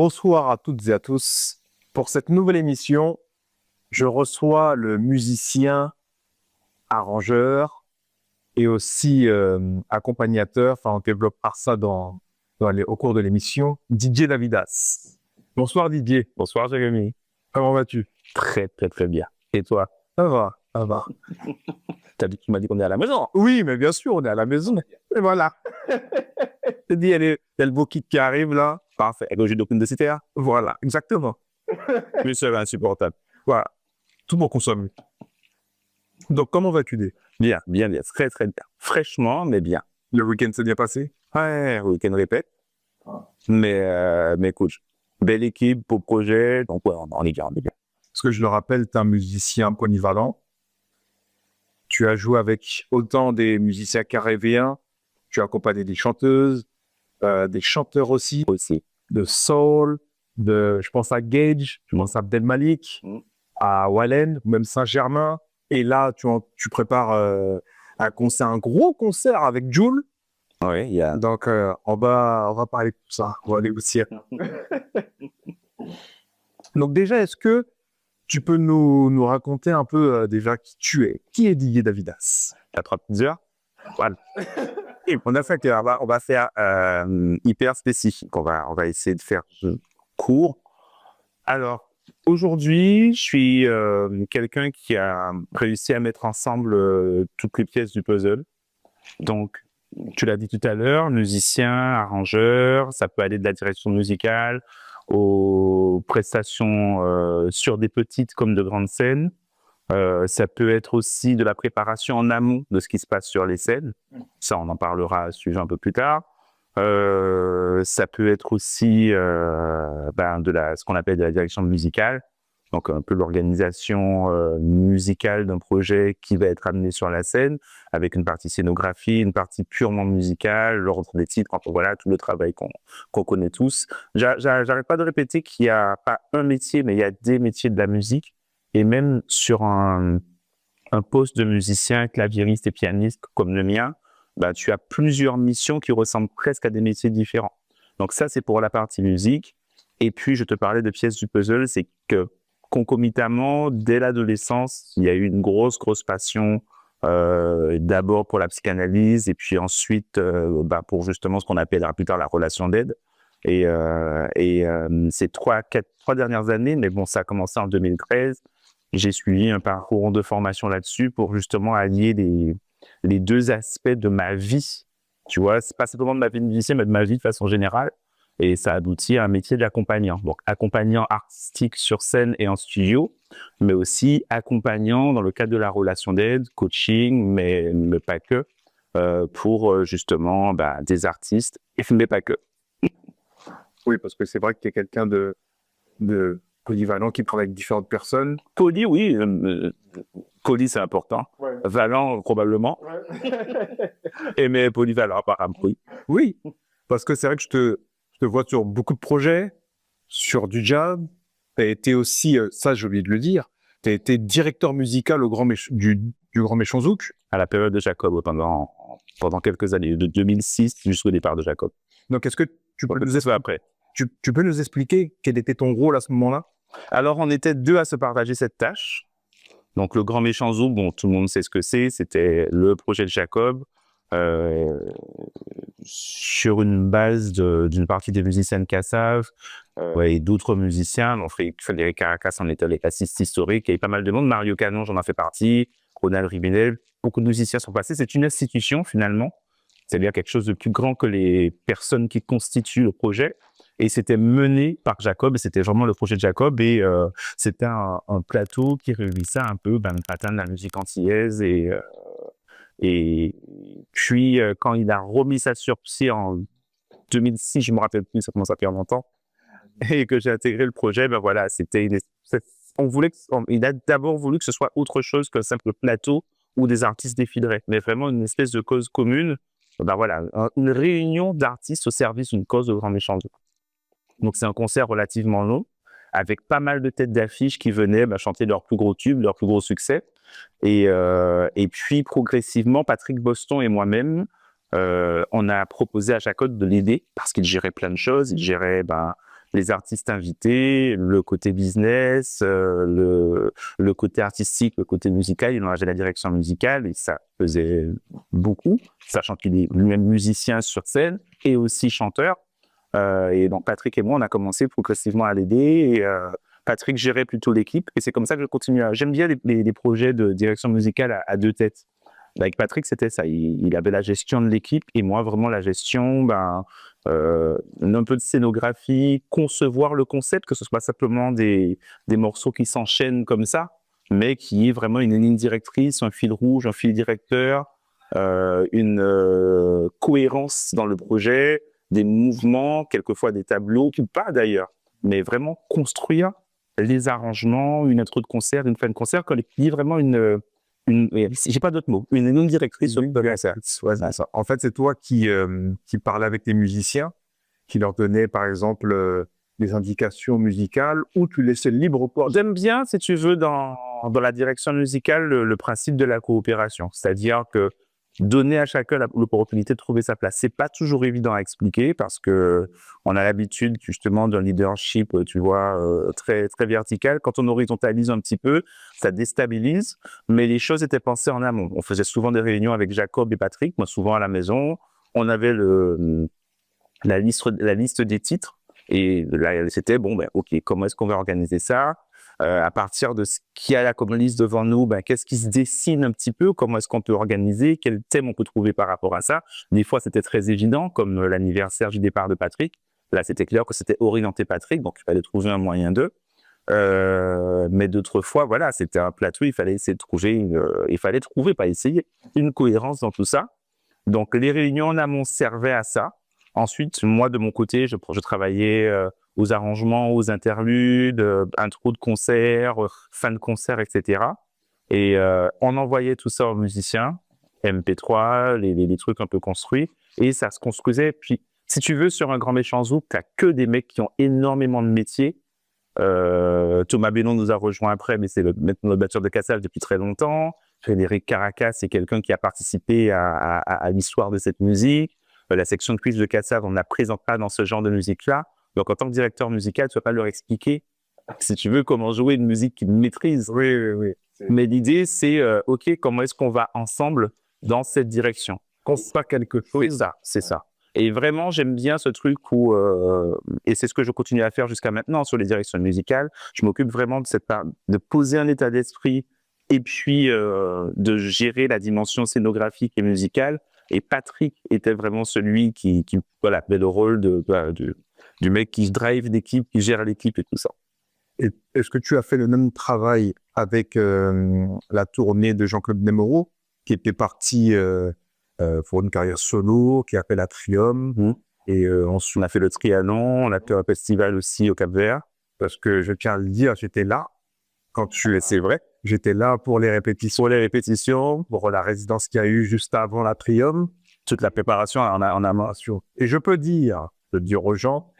Bonsoir à toutes et à tous. Pour cette nouvelle émission, je reçois le musicien, arrangeur et aussi accompagnateur, enfin on développera ça au cours de l'émission, Didier Davidas. Bonsoir Didier. Bonsoir Jérémy. Comment vas-tu? Très bien. Et toi? Ça va, ça va. Tu m'as dit qu'on est à la maison. Oui, mais bien sûr, on est à la maison. Et voilà. Je te dis, il y a le beau kit qui arrive là. Parfait. Avec le jus d'aucune de cité. Voilà, exactement. Mais c'est insupportable. Voilà. Tout le monde consomme. Donc, comment vas-tu, Dé? Bien. Très bien. Fraîchement, mais bien. Le week-end s'est bien passé? Ouais, le week-end répète. Mais écoute, belle équipe, beau projet. Donc, ouais, on est bien. Parce que je le rappelle, tu es un musicien polyvalent. Tu as joué avec autant des musiciens caribéens, tu as accompagné des chanteuses, des chanteurs aussi, de soul, je pense à Gage, je pense à Abdel Malik, à Wallen, même Saint-Germain. Et là, tu prépares un gros concert avec Jul. Oui, il y a. Donc, on va parler de tout ça, on va négocier. Donc déjà, est-ce que tu peux nous raconter un peu déjà qui tu es? Qui est Didier Davidas? T'as 3 petites heures. Voilà. Et on va faire hyper spécifique. On va essayer de faire court. Alors, aujourd'hui, je suis quelqu'un qui a réussi à mettre ensemble toutes les pièces du puzzle. Donc, tu l'as dit tout à l'heure, musicien, arrangeur, ça peut aller de la direction musicale aux prestations sur des petites comme de grandes scènes. Ça peut être aussi de la préparation en amont de ce qui se passe sur les scènes. Ça, on en parlera à ce sujet un peu plus tard. Ça peut être aussi ce qu'on appelle de la direction musicale. Donc, un peu l'organisation musicale d'un projet qui va être amené sur la scène avec une partie scénographie, une partie purement musicale, l'ordre des titres, enfin, voilà, tout le travail qu'on connaît tous. J'arrête pas de répéter qu'il n'y a pas un métier, mais il y a des métiers de la musique. Et même sur un poste de musicien, claviériste et pianiste comme le mien, tu as plusieurs missions qui ressemblent presque à des métiers différents. Donc ça, c'est pour la partie musique. Et puis, je te parlais de pièces du puzzle, c'est que concomitamment, dès l'adolescence, il y a eu une grosse passion d'abord pour la psychanalyse et puis ensuite pour justement ce qu'on appellera plus tard la relation d'aide. Et ces 3 dernières années, mais bon, ça a commencé en 2013, j'ai suivi un parcours de formation là-dessus pour justement allier les deux aspects de ma vie. Tu vois, c'est pas simplement de ma vie de musicien, mais de ma vie de façon générale. Et ça aboutit à un métier d'accompagnant. Donc, accompagnant artistique sur scène et en studio, mais aussi accompagnant dans le cadre de la relation d'aide, coaching, mais pas que, pour justement des artistes, mais pas que. Oui, parce que c'est vrai que tu es quelqu'un de polyvalent qui travaille avec différentes personnes. Poly, oui. Poly, c'est important. Ouais. Valent, probablement. Ouais. Mais polyvalent, apparemment, oui. Oui, parce que c'est vrai que je te vois sur beaucoup de projets, sur du jazz. Tu as été aussi, ça j'ai oublié de le dire, tu as été directeur musical au du Grand Méchant Zouk. À la période de Jacob, pendant quelques années, de 2006 jusqu'au départ de Jacob. Donc, est-ce que tu peux nous expliquer quel était ton rôle à ce moment-là? Alors, on était 2 à se partager cette tâche. Donc, le Grand Méchant Zouk, bon, tout le monde sait ce que c'est. C'était le projet de Jacob sur une base d'une partie des musiciens de Kassav et d'autres musiciens. Donc, Frédéric Caracas en était les bassistes historiques. Il y avait pas mal de monde. Mario Canon, j'en ai fait partie. Ronald Ribinel. Beaucoup de musiciens sont passés. C'est une institution, finalement. C'est-à-dire quelque chose de plus grand que les personnes qui constituent le projet. Et c'était mené par Jacob, et c'était vraiment le projet de Jacob, et c'était un plateau qui réunissait un peu le patin de la musique antillaise, et puis quand il a remis ça sur pied en 2006, je me rappelle plus, ça commence à faire longtemps, et que j'ai intégré le projet, voilà, il a d'abord voulu que ce soit autre chose qu'un simple plateau où des artistes défileraient, mais vraiment une espèce de cause commune, voilà, une réunion d'artistes au service d'une cause de Grand Méchant Zouk. Donc, c'est un concert relativement long, avec pas mal de têtes d'affiche qui venaient chanter leurs plus gros tubes, leurs plus gros succès. Et puis, progressivement, Patrick Boston et moi-même, on a proposé à Jacob de l'aider, parce qu'il gérait plein de choses. Il gérait les artistes invités, le côté business, le côté artistique, le côté musical. Il engageait la direction musicale et ça faisait beaucoup, sachant qu'il est lui-même musicien sur scène et aussi chanteur. Et donc, Patrick et moi, on a commencé progressivement à l'aider. Et, Patrick gérait plutôt l'équipe. Et c'est comme ça que je continue. J'aime bien les projets de direction musicale à deux têtes. Avec Patrick, c'était ça. Il avait la gestion de l'équipe et moi, vraiment, la gestion, un peu de scénographie, concevoir le concept, que ce soit pas simplement des morceaux qui s'enchaînent comme ça, mais qui est vraiment une ligne directrice, un fil rouge, un fil directeur, une cohérence dans le projet, des mouvements, quelquefois des tableaux, pas d'ailleurs, mais vraiment construire les arrangements, une intro de concert, une fin de concert, quand il y a vraiment j'ai pas d'autres mots, une ligne directrice sur le concert. En fait, c'est toi qui parlais avec les musiciens, qui leur donnais, par exemple, des indications musicales, ou tu laissais libre cours. J'aime bien, si tu veux, dans la direction musicale, le principe de la coopération. C'est-à-dire que donner à chacun l'opportunité de trouver sa place. C'est pas toujours évident à expliquer parce que on a l'habitude, justement, d'un leadership, tu vois, très, très vertical. Quand on horizontalise un petit peu, ça déstabilise. Mais les choses étaient pensées en amont. On faisait souvent des réunions avec Jacob et Patrick, moi, souvent à la maison. On avait la liste des titres. Et là, c'était, OK, comment est-ce qu'on va organiser ça? À partir de ce qu'il y a là comme liste devant nous, qu'est-ce qui se dessine un petit peu? Comment est-ce qu'on peut organiser? Quel thème on peut trouver par rapport à ça? Des fois, c'était très évident, comme l'anniversaire du départ de Patrick. Là, c'était clair que c'était orienté Patrick, donc il fallait trouver un moyen d'eux. Mais d'autres fois, voilà, c'était un plateau, il fallait essayer de trouver, pas essayer, une cohérence dans tout ça. Donc, les réunions en amont servaient à ça. Ensuite, moi, de mon côté, je travaillais aux arrangements, aux interludes, intro de concert, fin de concert, etc. Et on envoyait tout ça aux musiciens, MP3, les trucs un peu construits, et ça se construisait. Puis, si tu veux, sur un grand méchant zouk, t'as que des mecs qui ont énormément de métiers. Thomas Bellon nous a rejoint après, mais c'est maintenant le batteur de Cassav depuis très longtemps. Frédéric Caracas, c'est quelqu'un qui a participé à l'histoire de cette musique. La section de cuivre de Cassav, on ne la présente pas dans ce genre de musique-là. Donc, en tant que directeur musical, tu ne vas pas leur expliquer, si tu veux, comment jouer une musique qu'ils maîtrisent. Oui. Mais l'idée, c'est, OK, comment est-ce qu'on va ensemble dans cette direction? Construire quelque chose. C'est ça. Et vraiment, j'aime bien ce truc où, et c'est ce que je continue à faire jusqu'à maintenant sur les directions musicales, je m'occupe vraiment de cette part, de poser un état d'esprit et puis de gérer la dimension scénographique et musicale. Et Patrick était vraiment celui qui avait le rôle du mec qui drive l'équipe, qui gère l'équipe et tout ça. Et est-ce que tu as fait le même travail avec la tournée de Jean-Claude Nemoro, qui était parti pour une carrière solo, qui a fait l'Atrium, et ensuite on a fait le Trianon, on a fait un festival aussi au Cap-Vert. Parce que je tiens à le dire, j'étais là c'est vrai, j'étais là pour les répétitions, pour la résidence qu'il y a eu juste avant l'Atrium, toute la préparation en amont. Et je peux dire aux gens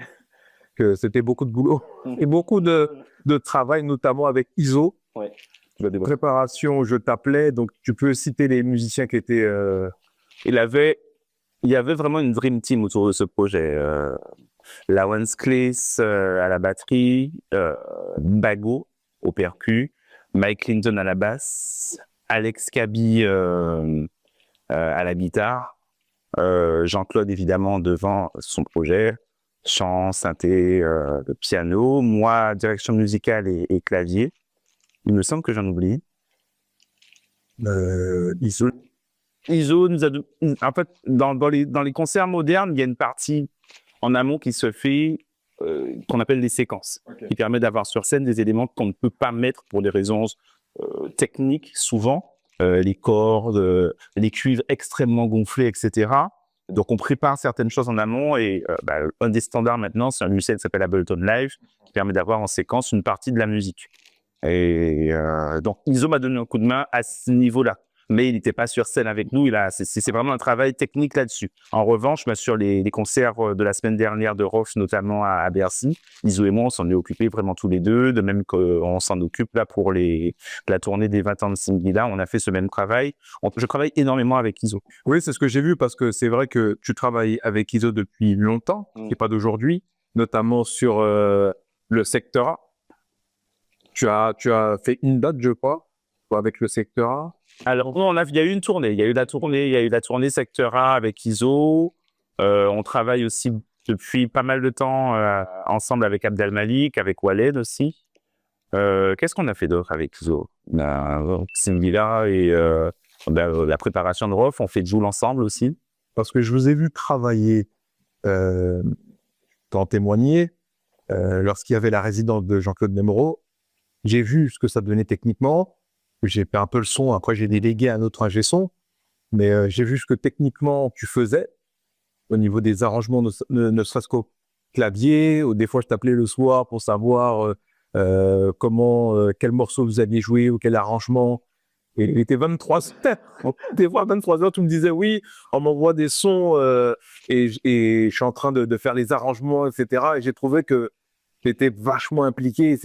que c'était beaucoup de boulot et beaucoup de travail, notamment avec Iso. Ouais. Préparation, je t'appelais, donc tu peux citer les musiciens qui étaient... Il y avait vraiment une dream team autour de ce projet. Lawrence Cleese à la batterie, Bago au percu, Mike Clinton à la basse, Alex Kaby à la guitare, Jean-Claude évidemment devant son projet, chant, synthé, piano, moi direction musicale et clavier. Il me semble que j'en oublie. Iso nous a... En fait, dans les concerts modernes, il y a une partie en amont qui se fait, qu'on appelle les séquences, qui permet d'avoir sur scène des éléments qu'on ne peut pas mettre pour des raisons techniques, souvent, les cordes, les cuivres extrêmement gonflés, etc. Donc, on prépare certaines choses en amont et un des standards maintenant, c'est un logiciel qui s'appelle Ableton Live, qui permet d'avoir en séquence une partie de la musique. Et donc, Iso m'a donné un coup de main à ce niveau-là. Mais il n'était pas sur scène avec nous. C'est vraiment un travail technique là-dessus. En revanche, sur les concerts de la semaine dernière de Roche, notamment à Bercy, Iso et moi, on s'en est occupés vraiment tous les deux, de même qu'on s'en occupe là pour la tournée des 20 ans de Singila. On a fait ce même travail. Je travaille énormément avec Iso. Oui, c'est ce que j'ai vu parce que c'est vrai que tu travailles avec Iso depuis longtemps, et pas d'aujourd'hui. notamment sur le secteur A. Tu as fait une date, je crois, avec le secteur A. Alors, il y a eu une tournée. Il y a eu la tournée Secteur A avec ISO. On travaille aussi depuis pas mal de temps ensemble avec Abdel Malik, avec Waled aussi. Qu'est-ce qu'on a fait d'autre avec ISO? Singuila et la préparation de ROF. On fait Joule ensemble aussi. Parce que je vous ai vu travailler, t'en témoigner, lorsqu'il y avait la résidence de Jean-Claude Nemero. J'ai vu ce que ça donnait techniquement. J'ai fait un peu le son. Après, j'ai délégué à un autre ingé son. Mais j'ai vu ce que techniquement tu faisais au niveau des arrangements, ne serait-ce qu'au clavier. Ou des fois, je t'appelais le soir pour savoir quel morceau vous aviez joué ou quel arrangement. Et il était 23 heures. Des fois, 23 heures, tu me disais oui, on m'envoie des sons et je suis en train de faire les arrangements, etc. Et j'ai trouvé que j'étais vachement impliqué.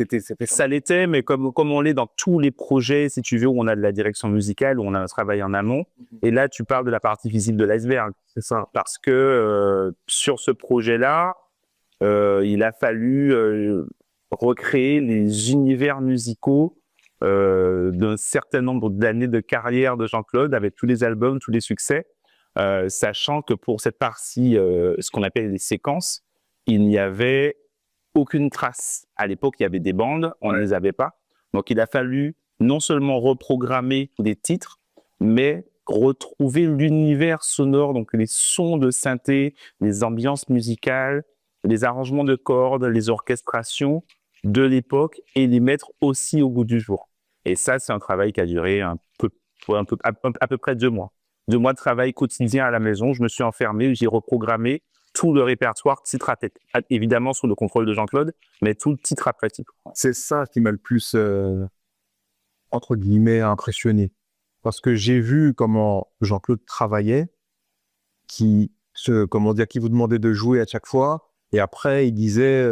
Ça l'était, mais comme on l'est dans tous les projets, si tu veux, où on a de la direction musicale, où on a un travail en amont. Et là, tu parles de la partie visible de l'iceberg. C'est ça. Parce que sur ce projet-là, il a fallu recréer les univers musicaux d'un certain nombre d'années de carrière de Jean-Claude, avec tous les albums, tous les succès, sachant que pour cette partie, ce qu'on appelle les séquences, il n'y avait aucune trace. À l'époque, il y avait des bandes, on ne les avait pas. Donc, il a fallu non seulement reprogrammer des titres, mais retrouver l'univers sonore, donc les sons de synthé, les ambiances musicales, les arrangements de cordes, les orchestrations de l'époque et les mettre aussi au goût du jour. Et ça, c'est un travail qui a duré à peu près 2 mois. 2 mois de travail quotidien à la maison. Je me suis enfermé, j'ai reprogrammé tout le répertoire titre à tête. Évidemment sous le contrôle de Jean-Claude, mais tout titre après titre. C'est ça qui m'a le plus, entre guillemets, impressionné. Parce que j'ai vu comment Jean-Claude travaillait, qui vous demandait de jouer à chaque fois. Et après, il disait,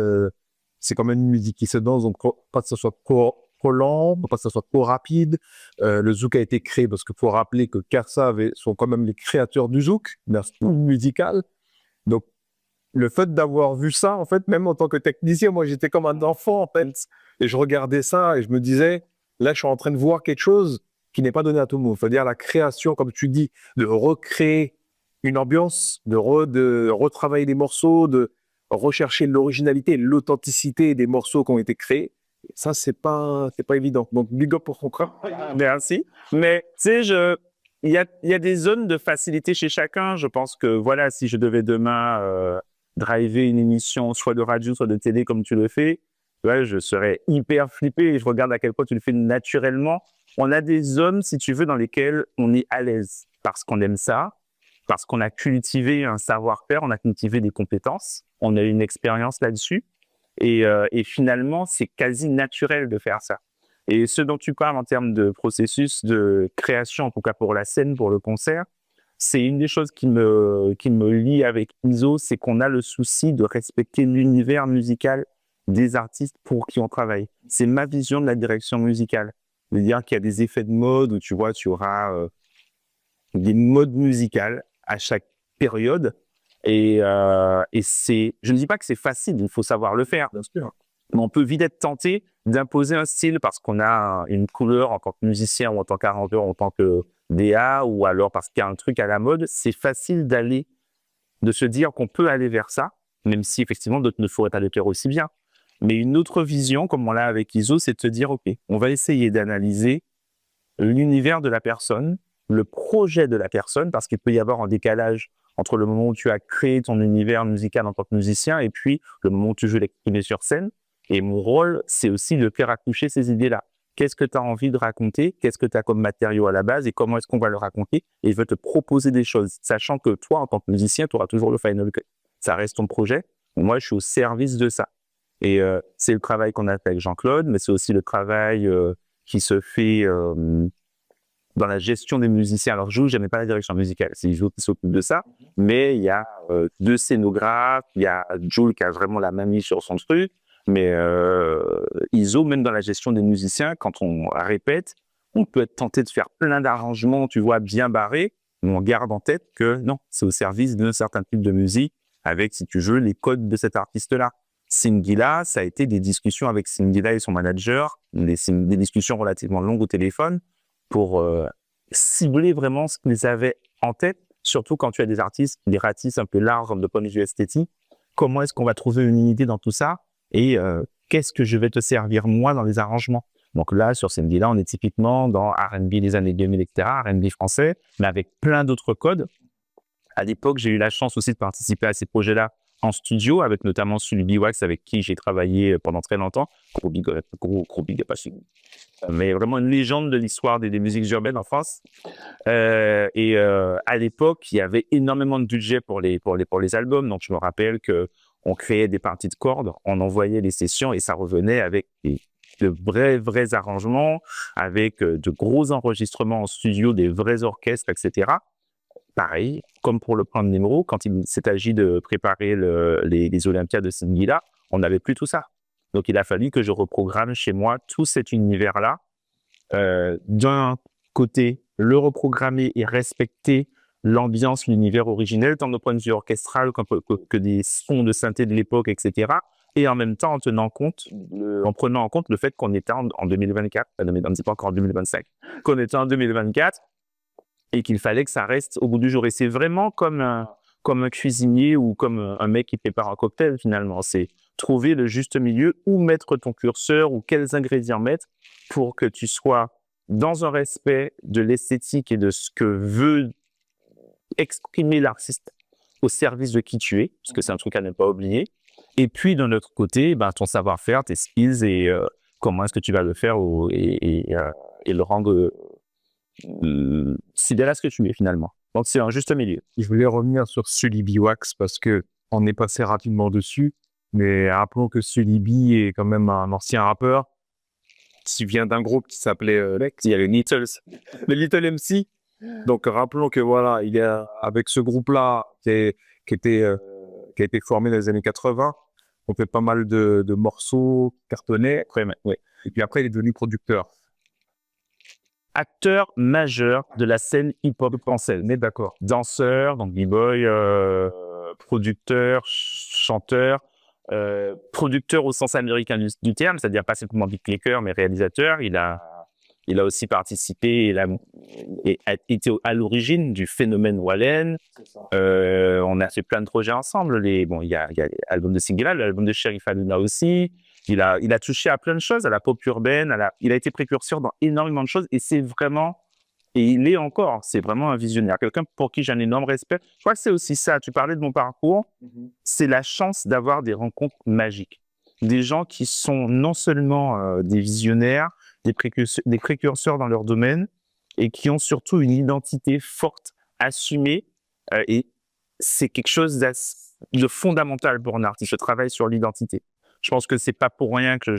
c'est quand même une musique qui se danse, donc pas que ce soit trop lent, pas que ce soit trop rapide. Le zouk a été créé parce que faut rappeler que Karsa sont quand même les créateurs du zouk, musical. Donc, le fait d'avoir vu ça, en fait, même en tant que technicien, moi, j'étais comme un enfant, en fait. Et je regardais ça et je me disais, là, je suis en train de voir quelque chose qui n'est pas donné à tout le monde. C'est-à-dire la création, comme tu dis, de recréer une ambiance, de retravailler les morceaux, de rechercher l'originalité, l'authenticité des morceaux qui ont été créés. Ça, c'est pas évident. Donc, big up pour ton travail. Merci. Mais, tu sais, il y a des zones de facilité chez chacun. Je pense que, voilà, si je devais demain driver une émission, soit de radio, soit de télé, comme tu le fais, ouais, je serais hyper flippé et je regarde à quel point tu le fais naturellement. On a des zones, si tu veux, dans lesquelles on est à l'aise parce qu'on aime ça, parce qu'on a cultivé un savoir-faire, on a cultivé des compétences, on a une expérience là-dessus et finalement, c'est quasi naturel de faire ça. Et ce dont tu parles en termes de processus de création, en tout cas pour la scène, pour le concert, c'est une des choses qui me lie avec ISO, c'est qu'on a le souci de respecter l'univers musical des artistes pour qui on travaille. C'est ma vision de la direction musicale. C'est-à-dire qu'il y a des effets de mode où tu vois, tu auras des modes musicales à chaque période. Et je ne dis pas que c'est facile, il faut savoir le faire. Bien sûr. Mais on peut vite être tenté d'imposer un style parce qu'on a une couleur en tant que musicien ou en tant qu'arrangeur, en tant que DA, ou alors parce qu'il y a un truc à la mode. C'est facile de se dire qu'on peut aller vers ça, même si effectivement d'autres ne feraient pas le faire aussi bien. Mais une autre vision, comme on l'a avec ISO, c'est de se dire, OK, on va essayer d'analyser l'univers de la personne, le projet de la personne, parce qu'il peut y avoir un décalage entre le moment où tu as créé ton univers musical en tant que musicien et puis le moment où tu veux l'exprimer sur scène. Et mon rôle, c'est aussi de faire accoucher ces idées-là. Qu'est-ce que tu as envie de raconter? Qu'est-ce que tu as comme matériau à la base? Et comment est-ce qu'on va le raconter? Et je veux te proposer des choses, sachant que toi, en tant que musicien, tu auras toujours le final cut. Ça reste ton projet. Moi, je suis au service de ça. Et c'est le travail qu'on a fait avec Jean-Claude, mais c'est aussi le travail qui se fait dans la gestion des musiciens. Alors, je n'aimais pas la direction musicale, c'est Jules qui s'occupe de ça, mais il y a 2 scénographes, il y a Jules qui a vraiment la main mise sur son truc, mais ISO, même dans la gestion des musiciens, quand on répète, on peut être tenté de faire plein d'arrangements, tu vois, bien barrés, mais on garde en tête que non, c'est au service d'un certain type de musique, avec, si tu veux, les codes de cet artiste-là. Singila, ça a été des discussions avec Singila et son manager, des discussions relativement longues au téléphone pour cibler vraiment ce qu'ils avaient en tête, surtout quand tu as des ratisses un peu larges de point de vue esthétique. Comment est-ce qu'on va trouver une unité dans tout ça et qu'est-ce que je vais te servir moi dans les arrangements? Donc là, sur Singila, on est typiquement dans R&B des années 2000, etc., R&B français, mais avec plein d'autres codes. À l'époque, j'ai eu la chance aussi de participer à ces projets-là en studio, avec notamment Sully Wax, avec qui j'ai travaillé pendant très longtemps. Gros big up à Sully. Mais vraiment une légende de l'histoire des musiques urbaines en France. À l'époque, il y avait énormément de budget pour les albums. Donc, je me rappelle que on créait des parties de cordes, on envoyait les sessions et ça revenait avec de vrais arrangements, avec de gros enregistrements en studio, des vrais orchestres, etc. Pareil, comme pour le plan de numéro, quand il s'est agi de préparer les Olympiades de Singila, on n'avait plus tout ça. Donc, il a fallu que je reprogramme chez moi tout cet univers-là. D'un côté, le reprogrammer et respecter l'ambiance, l'univers originel, tant d'un point de vue orchestral que des sons de synthé de l'époque, etc. Et en même temps, en prenant en compte le fait qu'on était en 2024, on n'est pas encore en 2025, qu'on était en 2024, et qu'il fallait que ça reste au bout du jour. Et c'est vraiment comme un cuisinier ou comme un mec qui prépare un cocktail, finalement. C'est trouver le juste milieu, où mettre ton curseur ou quels ingrédients mettre pour que tu sois dans un respect de l'esthétique et de ce que veut exprimer l'artiste au service de qui tu es, parce que c'est un truc à ne pas oublier. Et puis, d'un autre côté, ton savoir-faire, tes skills et comment est-ce que tu vas le faire et le rendre fidèle à ce que tu es finalement. Donc, c'est un juste milieu. Je voulais revenir sur Sully Wax parce que on est passé rapidement dessus, mais rappelons que Sully B est quand même un ancien rappeur qui vient d'un groupe qui s'appelait il y a le Little MC. Donc, rappelons que voilà, il est avec ce groupe-là qui a été formé dans les années 80. On fait pas mal de morceaux cartonnés. Ouais. Et puis après, il est devenu producteur. Acteur majeur de la scène hip-hop française. On est d'accord. Danseur, donc b-boy, producteur, chanteur, producteur au sens américain du terme, c'est-à-dire pas simplement beatmaker, mais réalisateur. Il a aussi participé et a été à l'origine du phénomène Wallen. On a fait plein de projets ensemble. Il y a l'album de Singila, l'album de Cherif Hanouna aussi. Il a touché à plein de choses, à la pop urbaine, il a été précurseur dans énormément de choses et il est encore, c'est vraiment un visionnaire, quelqu'un pour qui j'ai un énorme respect. Je crois que c'est aussi ça, tu parlais de mon parcours, c'est la chance d'avoir des rencontres magiques. Des gens qui sont non seulement des visionnaires, des précurseurs dans leur domaine et qui ont surtout une identité forte, assumée et c'est quelque chose de fondamental pour un artiste. Je travaille sur l'identité. Je pense que c'est pas pour rien que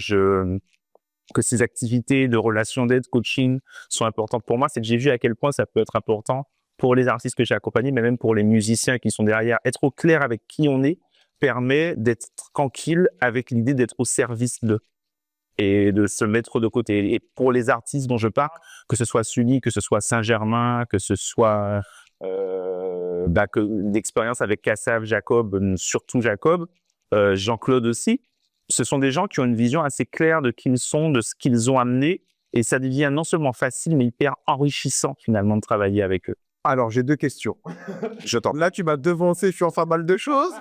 ces activités de relation d'aide, coaching sont importantes pour moi. C'est que j'ai vu à quel point ça peut être important pour les artistes que j'ai accompagnés, mais même pour les musiciens qui sont derrière. Être au clair avec qui on est permet d'être tranquille avec l'idée d'être au service d'eux et de se mettre de côté. Et pour les artistes dont je parle, que ce soit Sully, que ce soit Saint-Germain, que ce soit l'expérience avec Kassav, Jacob, surtout Jacob, Jean-Claude aussi, ce sont des gens qui ont une vision assez claire de qui ils sont, de ce qu'ils ont amené, et ça devient non seulement facile, mais hyper enrichissant finalement de travailler avec eux. Alors, j'ai deux questions. Je t'en. Là, tu m'as devancé, je suis en pas mal de choses.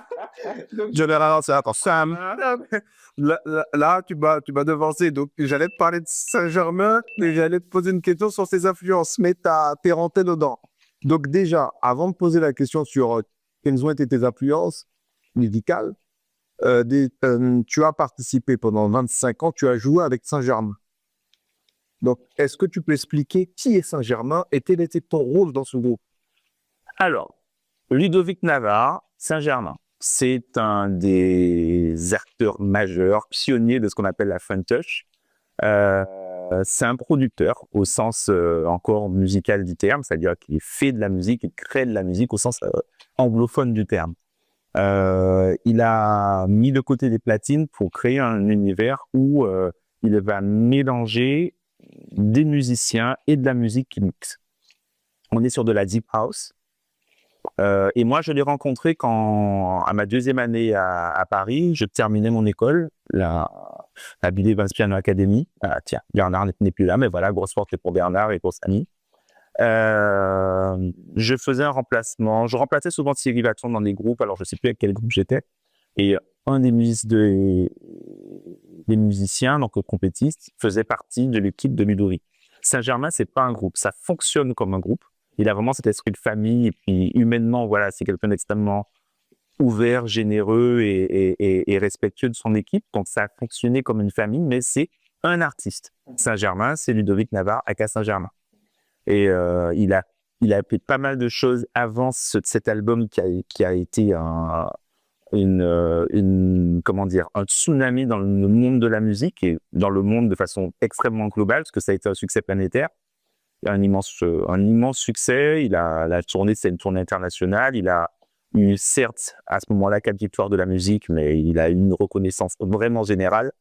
Attends, Sam. Là, tu m'as devancé. Donc, j'allais te parler de Saint-Germain, mais j'allais te poser une question sur ses influences, mais t'es rentré dedans. Donc, déjà, avant de poser la question sur quelles ont été tes influences musicales, tu as participé pendant 25 ans, tu as joué avec Saint-Germain. Donc, est-ce que tu peux expliquer qui est Saint-Germain et quel était ton rôle dans ce groupe? Alors, Ludovic Navarre, Saint-Germain, c'est un des acteurs majeurs, pionniers de ce qu'on appelle la fun touch. C'est un producteur au sens encore musical du terme, c'est-à-dire qu'il fait de la musique, il crée de la musique au sens anglophone du terme. Il a mis de côté des platines pour créer un univers où il va mélanger des musiciens et de la musique qui mixe. On est sur de la deep house, Et moi, je l'ai rencontré à ma deuxième année à Paris, je terminais mon école, la Billy Vance Piano Academy. Ah, tiens, Bernard n'est plus là, mais voilà, grosse force pour Bernard et pour Samy. Je faisais un remplacement. Je remplaçais souvent Thierry Vaton dans des groupes, alors je ne sais plus à quel groupe j'étais. Et un des musiciens, donc compétistes, faisait partie de l'équipe de Ludovic. Saint-Germain, c'est pas un groupe, ça fonctionne comme un groupe. Il a vraiment cet esprit de famille, et puis humainement, voilà, c'est quelqu'un d'extrêmement ouvert, généreux et respectueux de son équipe. Donc ça a fonctionné comme une famille, mais c'est un artiste. Saint-Germain, c'est Ludovic Navarre à Saint-Germain. Et il a fait pas mal de choses avant cet album qui a été comment dire, un tsunami dans le monde de la musique et dans le monde de façon extrêmement globale, parce que ça a été un succès planétaire. Un immense succès. La tournée, c'est une tournée internationale. Il a eu, certes, à ce moment-là, 4 victoires de la musique, mais il a eu une reconnaissance vraiment générale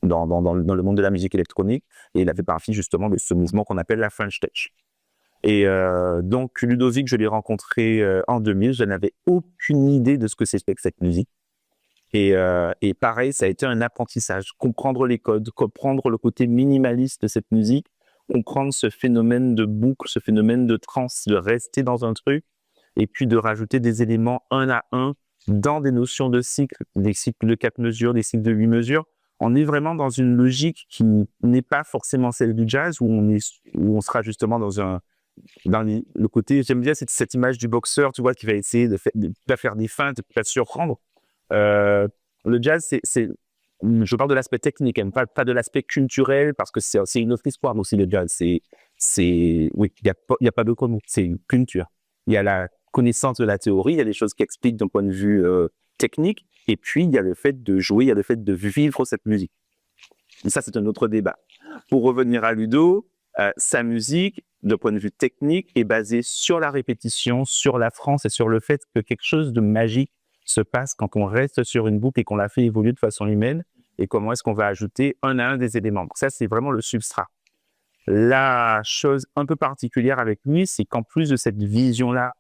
dans le monde de la musique électronique. Et il avait partie, justement, de ce mouvement qu'on appelle la French Touch. Et donc, Ludovic, je l'ai rencontré en 2000. Je n'avais aucune idée de ce que c'était que cette musique. Et pareil, ça a été un apprentissage. Comprendre les codes, comprendre le côté minimaliste de cette musique, comprendre ce phénomène de boucle, ce phénomène de trance, de rester dans un truc, et puis de rajouter des éléments un à un dans des notions de cycle, des cycles de 4 mesures, des cycles de 8 mesures. On est vraiment dans une logique qui n'est pas forcément celle du jazz, où on sera justement dans le côté, j'aime bien cette image du boxeur, tu vois, qui va essayer de faire des feintes, de pas surprendre. Le jazz, je parle de l'aspect technique, hein, pas de l'aspect culturel, parce que c'est une autre histoire aussi, le jazz. Oui, il n'y a pas de mots, c'est une culture. Il y a la connaissance de la théorie, il y a des choses qui expliquent d'un point de vue technique, et puis il y a le fait de jouer, il y a le fait de vivre cette musique. Et ça, c'est un autre débat. Pour revenir à Ludo, sa musique, d'un point de vue technique, est basée sur la répétition, sur la France et sur le fait que quelque chose de magique se passe quand on reste sur une boucle et qu'on la fait évoluer de façon humaine, et comment est-ce qu'on va ajouter un à un des éléments. Donc ça, c'est vraiment le substrat. La chose un peu particulière avec lui, c'est qu'en plus de cette vision-là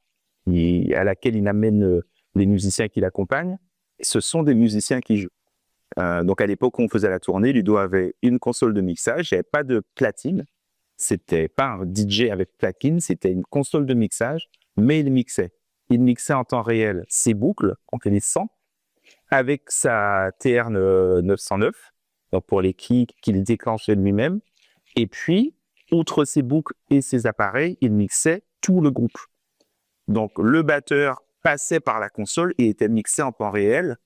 à laquelle il amène les musiciens qui l'accompagnent, ce sont des musiciens qui jouent. Donc à l'époque où on faisait la tournée, Ludo avait une console de mixage, il n'y avait pas de platine, c'était pas un DJ avec platine, c'était une console de mixage, mais il mixait. Il mixait en temps réel ses boucles, on fait les 100, avec sa TR 909, donc pour les kicks qu'il déclenchait lui-même. Et puis, outre ses boucles et ses appareils, il mixait tout le groupe. Donc, le batteur passait par la console et était mixé en temps réel.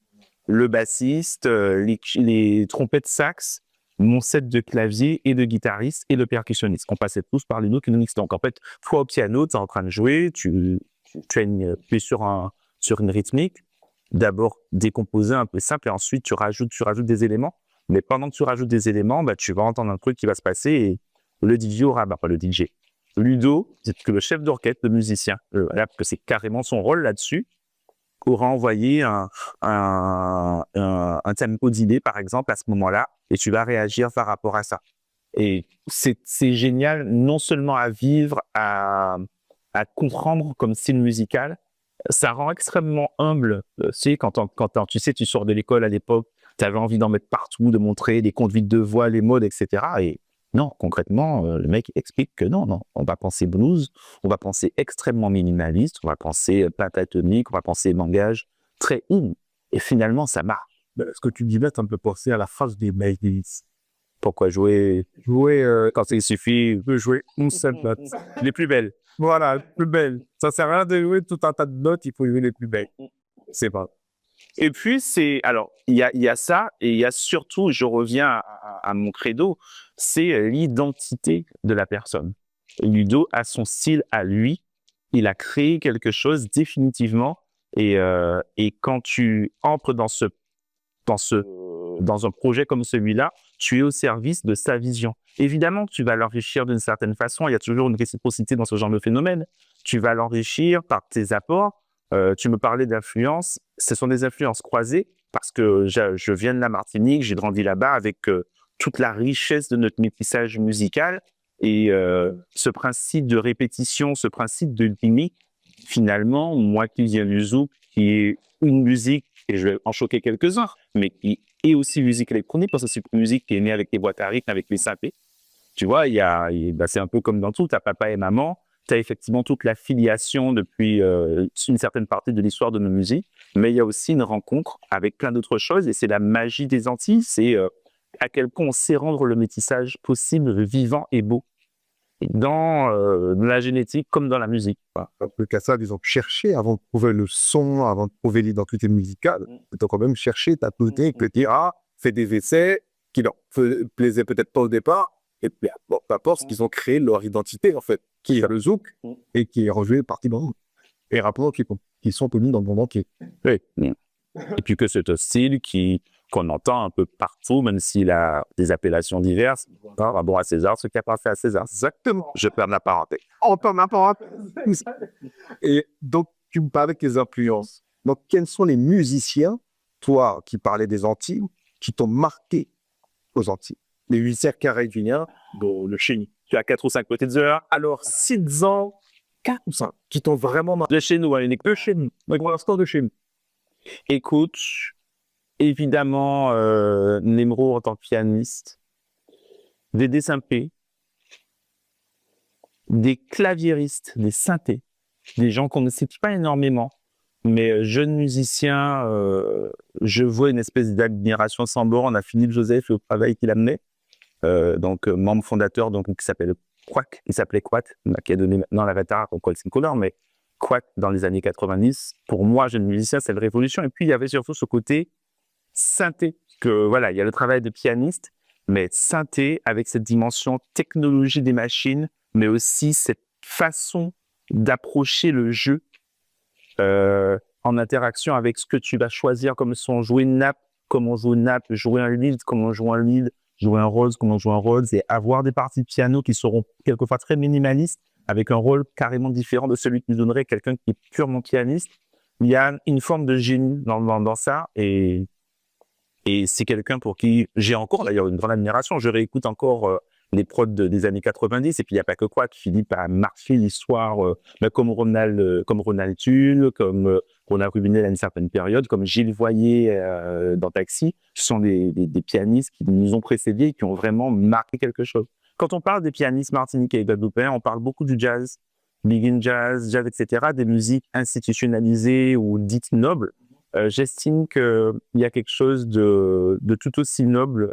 Le bassiste, les trompettes sax, mon set de clavier et de guitariste et le percussionniste. On passait tous par les notes qui nous mixaient. Donc, en fait, toi au piano, tu es en train de jouer, tu es sur une rythmique, d'abord décomposé un peu simple, et ensuite tu rajoutes des éléments. Mais pendant que tu rajoutes des éléments, tu vas entendre un truc qui va se passer, et le DJ pas le DJ. Ludo, c'est que le chef d'orchestre, le musicien, parce que c'est carrément son rôle là-dessus, aura envoyé un tempo d'idée, par exemple, à ce moment-là, et tu vas réagir par rapport à ça. Et c'est génial, non seulement à vivre, à comprendre comme style musical, ça rend extrêmement humble. Tu sais, tu sors de l'école à l'époque, tu avais envie d'en mettre partout, de montrer les conduites de voix, les modes, etc. Et non, concrètement, le mec explique que non, on va penser blues, on va penser extrêmement minimaliste, on va penser pentatonique, on va penser langage très et finalement, ça marche. Ce que tu dis là, ça me fait penser à la phrase des Maïdis. Pourquoi jouer quand il suffit de jouer une seule note. Les plus belles. Voilà, les plus belles. Ça sert à rien de jouer tout un tas de notes, il faut jouer les plus belles. C'est pas. Et puis, il y a ça, et il y a surtout, je reviens à mon credo, c'est l'identité de la personne. Ludo a son style à lui, il a créé quelque chose définitivement, et quand tu entres dans un projet comme celui-là, tu es au service de sa vision. Évidemment que tu vas l'enrichir d'une certaine façon, il y a toujours une réciprocité dans ce genre de phénomène. Tu vas l'enrichir par tes apports. Tu me parlais d'influences, ce sont des influences croisées, parce que je viens de la Martinique, j'ai grandi là-bas avec toute la richesse de notre métissage musical, et ce principe de répétition, ce principe de gimmick, finalement, moi qui viens du zouk, qui est une musique, et je vais en choquer quelques-uns, mais qui est aussi musique électronique, parce que c'est une musique qui est née avec les boîtes à rythme, avec les synthés. Tu vois, c'est un peu comme dans tout, t'as papa et maman, t'as effectivement toute la filiation depuis une certaine partie de l'histoire de nos musiques, mais il y a aussi une rencontre avec plein d'autres choses, et c'est la magie des Antilles, c'est à quel point on sait rendre le métissage possible, vivant et beau, dans la génétique comme dans la musique. Un peu qu'à ça, ils ont cherché avant de trouver le son, avant de trouver l'identité musicale. Ils ont quand même cherché, tâtonné, que dire, fait des essais qui leur plaisaient peut-être pas au départ. Et puis, bon, peu importe, qu'ils ont créé leur identité, en fait, qui est le zouk et qui est rejoué partie dans le monde. Et rappelons qu'ils sont connus dans le monde entier. Oui. Et puis que c'est un style qu'on entend un peu partout, même s'il a des appellations diverses. Bon à César, ce qui appartient à César. Exactement. Je perds la parenthèse. On perd la parenthèse. Et donc, tu me parlais avec tes influences. Donc, quels sont les musiciens, toi qui parlais des Antilles, qui t'ont marqué aux Antilles? Les musiciens caribéens, bon, le chéni. Tu as 4 ou 5 petites heures. Alors, 6 ans, 4 ou 5, qui t'ont vraiment marqué. De chez nous, une école. De chez nous. Pour l'instant, de chez nous. Écoute, évidemment, Nemro en tant que pianiste, Dédé Simpé, des claviéristes, des synthés, des gens qu'on ne sait pas énormément, mais jeunes musiciens, je vois une espèce d'admiration sans borne à Philippe Joseph et au travail qu'il amenait. Donc, membre fondateur qui s'appelait Quack, qui a donné maintenant l'avatar au Colson Color, mais Quack dans les années 90. Pour moi, jeune musicien, c'est la révolution. Et puis, il y avait surtout ce côté synthé, que voilà, il y a le travail de pianiste, mais synthé avec cette dimension technologie des machines, mais aussi cette façon d'approcher le jeu en interaction avec ce que tu vas choisir comme son. Jouer une nappe, comment on joue une nappe, jouer un lead, comment on joue un lead, jouer un Rhodes, comment on joue un Rhodes, et avoir des parties de piano qui seront quelquefois très minimalistes, avec un rôle carrément différent de celui que nous donnerait quelqu'un qui est purement pianiste. Il y a une forme de génie dans ça, et c'est quelqu'un pour qui j'ai encore d'ailleurs une grande admiration. Je réécoute encore les prods des années 90, et puis il n'y a pas que quoi. Philippe a marqué l'histoire, comme Ronald Tulle, comme Ronald Rubinel à une certaine période, comme Gilles Voyer dans Taxi. Ce sont des pianistes qui nous ont précédés et qui ont vraiment marqué quelque chose. Quand on parle des pianistes martiniquais et guadeloupéens, on parle beaucoup du jazz, big in jazz, etc., des musiques institutionnalisées ou dites nobles. J'estime qu'il y a quelque chose de tout aussi noble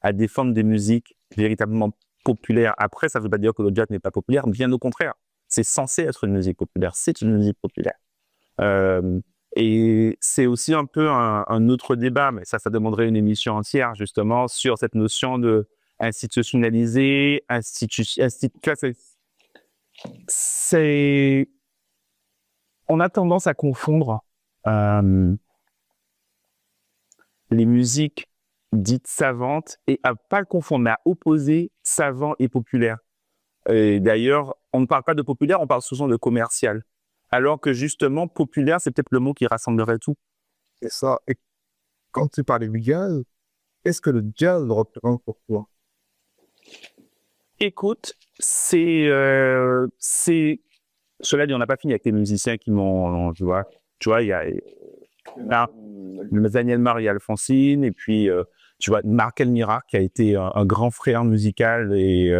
à défendre des musiques véritablement populaires. Après, ça ne veut pas dire que le jazz n'est pas populaire, bien au contraire. C'est censé être une musique populaire, c'est une musique populaire. Et c'est aussi un peu un autre débat, mais ça demanderait une émission entière, justement, sur cette notion de institutionnalisé, on a tendance à confondre les musiques dites savantes et à pas le confondre, mais à opposer savant et populaire. Et d'ailleurs, on ne parle pas de populaire, on parle souvent de commercial. Alors que justement, populaire, c'est peut-être le mot qui rassemblerait tout. Et ça, et quand tu parles du jazz, qu'est-ce que le jazz représente pour toi? Écoute, cela dit, on n'a pas fini avec les musiciens qui m'ont, tu vois, il y a Daniel Marie Alphonsine, et puis, tu vois, Marc Elmira, qui a été un grand frère musical et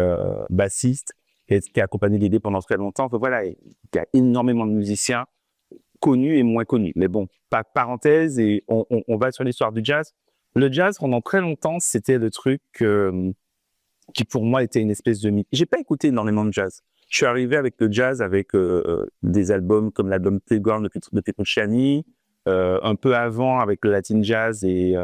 bassiste, qui a accompagné l'idée pendant très longtemps. Enfin, voilà, il y a énormément de musiciens connus et moins connus. Mais bon, pas de parenthèse, et on va sur l'histoire du jazz. Le jazz, pendant très longtemps, c'était le truc qui, pour moi, était une espèce de mythe. J'ai pas écouté énormément de jazz. Je suis arrivé avec le jazz, avec des albums comme l'album Playground de Petrucciani, un peu avant avec le Latin Jazz, et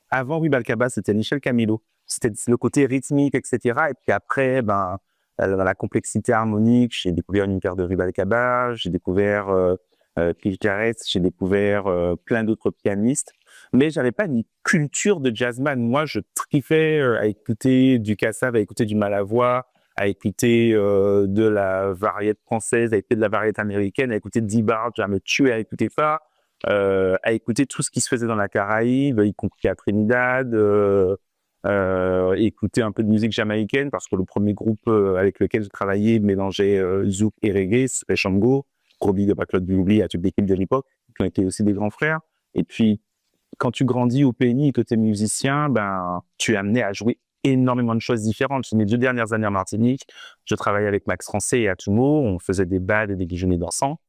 avant Rubalcaba, c'était Michel Camilo. C'était le côté rythmique, etc. Et puis après, dans la complexité harmonique, j'ai découvert l'univers de Rubalcaba, j'ai découvert Cliff Jarrett, j'ai découvert plein d'autres pianistes. Mais j'avais pas une culture de jazzman. Moi, je tripais à écouter du Cassav, à écouter du Malavoie, à écouter de la variété française, à écouter de la variété américaine, à écouter D-Bard, à me tuer à écouter ça, à écouter tout ce qui se faisait dans la Caraïbe, y compris à Trinidad, écouter un peu de musique jamaïcaine parce que le premier groupe avec lequel je travaillais mélangeait zouk et reggae, c'était Shango, gros big up à Claude Bioubli, à toute l'équipe de l'époque, qui ont été aussi des grands frères. Et puis, quand tu grandis au PNI et que tu es musicien, ben, tu es amené à jouer énormément de choses différentes. Mes 2 dernières années en Martinique, je travaillais avec Max Français et Atumo, on faisait des bals et des déjeuners dansants.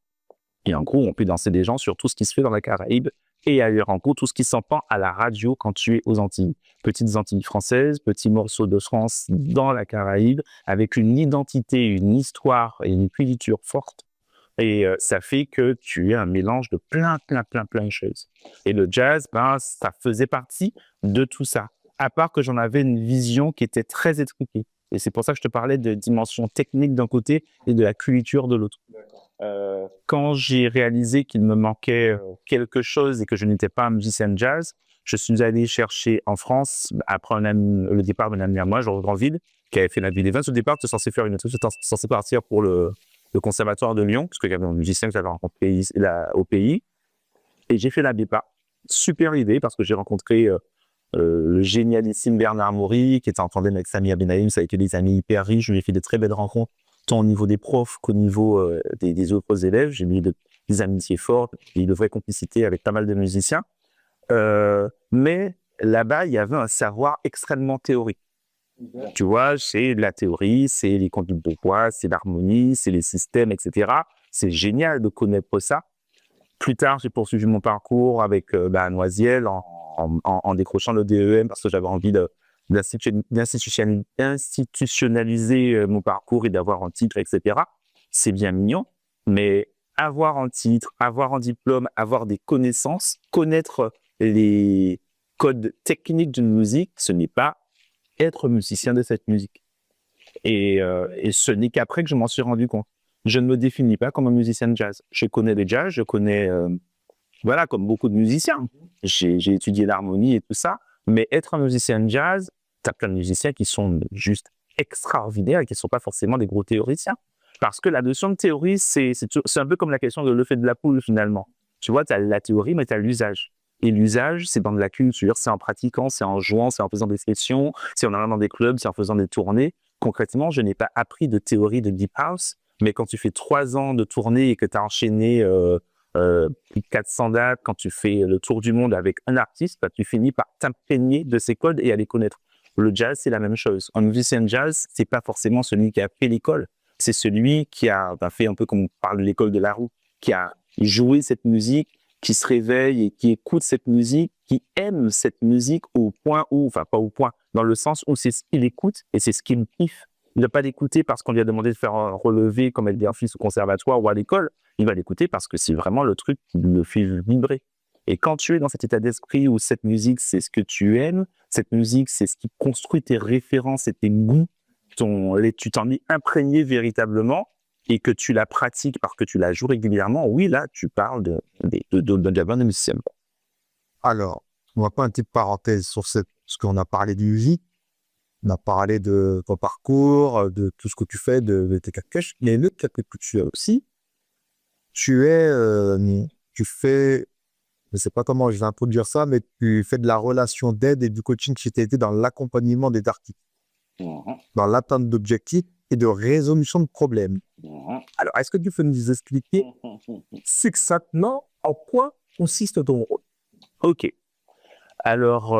Et en gros, on peut danser des gens sur tout ce qui se fait dans la Caraïbe et ailleurs. En gros, tout ce qui s'entend à la radio quand tu es aux Antilles. Petites Antilles françaises, petits morceaux de France dans la Caraïbe, avec une identité, une histoire et une culture forte. Et ça fait que tu es un mélange de plein de choses. Et le jazz, ben, ça faisait partie de tout ça. À part que j'en avais une vision qui était très étriquée. Et c'est pour ça que je te parlais de dimension technique d'un côté et de la culture de l'autre. Quand j'ai réalisé qu'il me manquait quelque chose et que je n'étais pas un musicien de jazz, je suis allé chercher en France, après le départ d'un ami à moi, Georges Grandville, qui avait fait la ville Events. Au départ, tu es censé faire censé partir pour le conservatoire de Lyon, parce qu'il y avait un musicien que j'avais rencontré au pays. Et j'ai fait la BEPA. Super idée, parce que j'ai rencontré le génialissime Bernard Maury, qui était en tandem avec Sami Abenaïm. Ça a été des amis hyper riches. Je lui ai fait de très belles rencontres, tant au niveau des profs qu'au niveau des autres élèves. J'ai mis des amitiés fortes et de vraies complicités avec pas mal de musiciens. Mais là-bas, il y avait un savoir extrêmement théorique. Tu vois, c'est la théorie, c'est les conduites de poids, c'est l'harmonie, c'est les systèmes, etc. C'est génial de connaître ça. Plus tard, j'ai poursuivi mon parcours avec à Noisiel en décrochant le DEM parce que j'avais envie d'institutionnaliser mon parcours et d'avoir un titre, etc. C'est bien mignon, mais avoir un titre, avoir un diplôme, avoir des connaissances, connaître les codes techniques d'une musique, ce n'est pas être musicien de cette musique. Et ce n'est qu'après que je m'en suis rendu compte. Je ne me définis pas comme un musicien de jazz. Je connais le jazz, je connais, voilà, comme beaucoup de musiciens. J'ai étudié l'harmonie et tout ça, mais être un musicien de jazz, tu as plein de musiciens qui sont juste extraordinaires et qui ne sont pas forcément des gros théoriciens. Parce que la notion de théorie, c'est un peu comme la question de l'œuf et de la poule, finalement. Tu vois, tu as la théorie, mais tu as l'usage. Et l'usage, c'est dans de la culture, c'est en pratiquant, c'est en jouant, c'est en faisant des sessions, c'est en allant dans des clubs, c'est en faisant des tournées. Concrètement, je n'ai pas appris de théorie de Deep House, mais quand tu fais 3 ans de tournée et que tu as enchaîné plus de 400 dates, quand tu fais le tour du monde avec un artiste, bah, tu finis par t'imprégner de ses codes et à les connaître. Le jazz, c'est la même chose. Un musicien de jazz, c'est pas forcément celui qui a fait l'école, c'est celui qui a fait un peu comme on parle de l'école de la roue, qui a joué cette musique, qui se réveille et qui écoute cette musique, qui aime cette musique au point où, enfin pas au point, dans le sens où c'est ce qu'il écoute et c'est ce qu'il kiffe. Il ne va pas l'écouter parce qu'on lui a demandé de faire un relevé comme elle dit un fils au conservatoire ou à l'école. Il va l'écouter parce que c'est vraiment le truc qui le fait vibrer. Et quand tu es dans cet état d'esprit où cette musique, c'est ce que tu aimes, cette musique, c'est ce qui construit tes références et tes goûts, tu t'en es imprégné véritablement, et que tu la pratiques parce que tu la joues régulièrement, oui, là, tu parles de la bonne musicienne. Alors, on va faire une petite parenthèse sur ce qu'on a parlé de musique, on a parlé de ton parcours, de tout ce que tu fais, de tes casquettes. Il y a une autre casquette que tu as aussi. Tu fais, je ne sais pas comment je vais introduire ça, mais tu fais de la relation d'aide et du coaching qui t'aide dans l'accompagnement des artistes, dans l'atteinte d'objectifs et de résolution de problèmes. Alors, est-ce que tu peux nous expliquer succinctement en quoi consiste ton rôle? Ok. Alors,